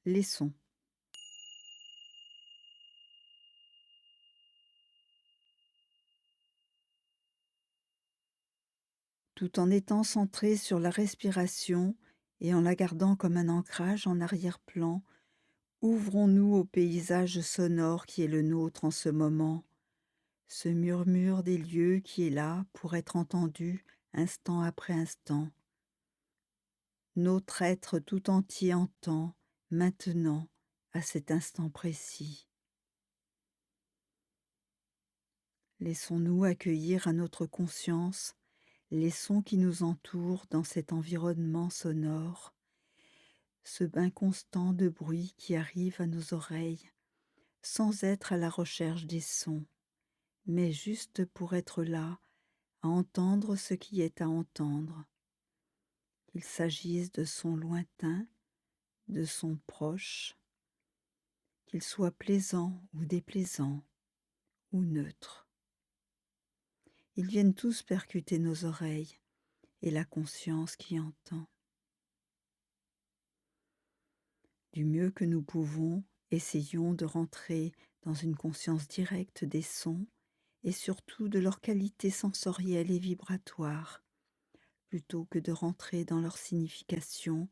Les sons. Tout en étant centré sur la respiration et en la gardant comme un ancrage en arrière-plan, ouvrons-nous au paysage sonore qui est le nôtre en ce moment, ce murmure des lieux qui est là pour être entendu instant après instant. Notre être tout entier entend, maintenant, à cet instant précis. Laissons-nous accueillir à notre conscience les sons qui nous entourent dans cet environnement sonore, ce bain constant de bruit qui arrive à nos oreilles, sans être à la recherche des sons, mais juste pour être là, à entendre ce qui est à entendre, qu'il s'agisse de sons lointains, de sons proches, qu'ils soient plaisants ou déplaisants, ou neutres. Ils viennent tous percuter nos oreilles et la conscience qui entend. Du mieux que nous pouvons, essayons de rentrer dans une conscience directe des sons et surtout de leur qualité sensorielle et vibratoire, plutôt que de rentrer dans leur signification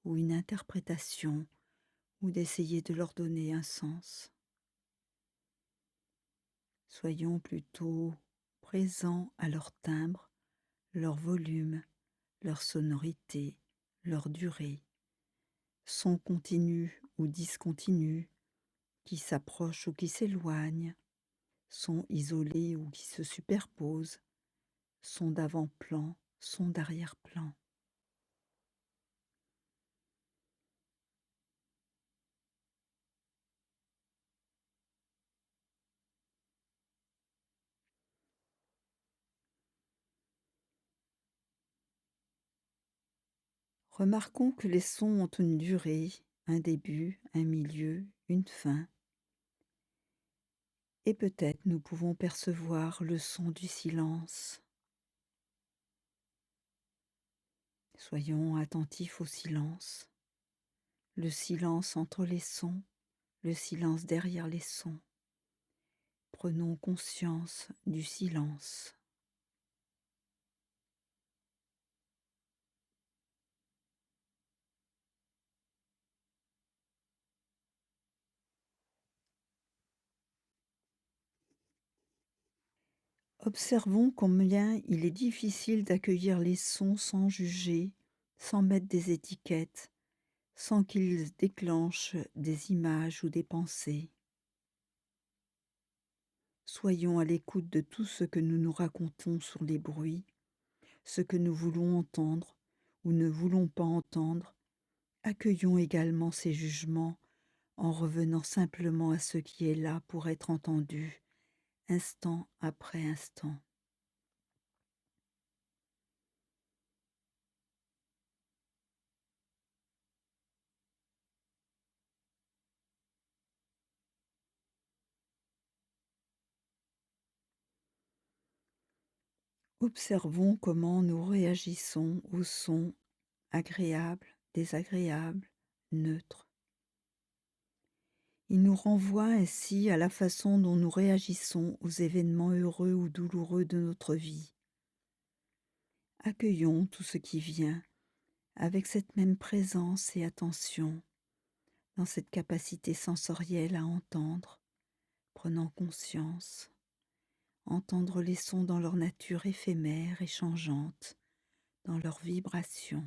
ou une interprétation ou d'essayer de leur donner un sens. Soyons plutôt présents à leur timbre, leur volume, leur sonorité, leur durée, son continu ou discontinu, qui s'approchent ou qui s'éloignent, sons isolés ou qui se superposent, sons d'avant-plan, sons d'arrière-plan. Remarquons que les sons ont une durée, un début, un milieu, une fin. Et peut-être nous pouvons percevoir le son du silence. Soyons attentifs au silence. Le silence entre les sons, le silence derrière les sons. Prenons conscience du silence. Observons combien il est difficile d'accueillir les sons sans juger, sans mettre des étiquettes, sans qu'ils déclenchent des images ou des pensées. Soyons à l'écoute de tout ce que nous nous racontons sur les bruits, ce que nous voulons entendre ou ne voulons pas entendre. Accueillons également ces jugements en revenant simplement à ce qui est là pour être entendu, instant après instant. Observons comment nous réagissons aux sons agréables, désagréables, neutres. Il nous renvoie ainsi à la façon dont nous réagissons aux événements heureux ou douloureux de notre vie. Accueillons tout ce qui vient avec cette même présence et attention, dans cette capacité sensorielle à entendre, prenant conscience, entendre les sons dans leur nature éphémère et changeante, dans leur vibration.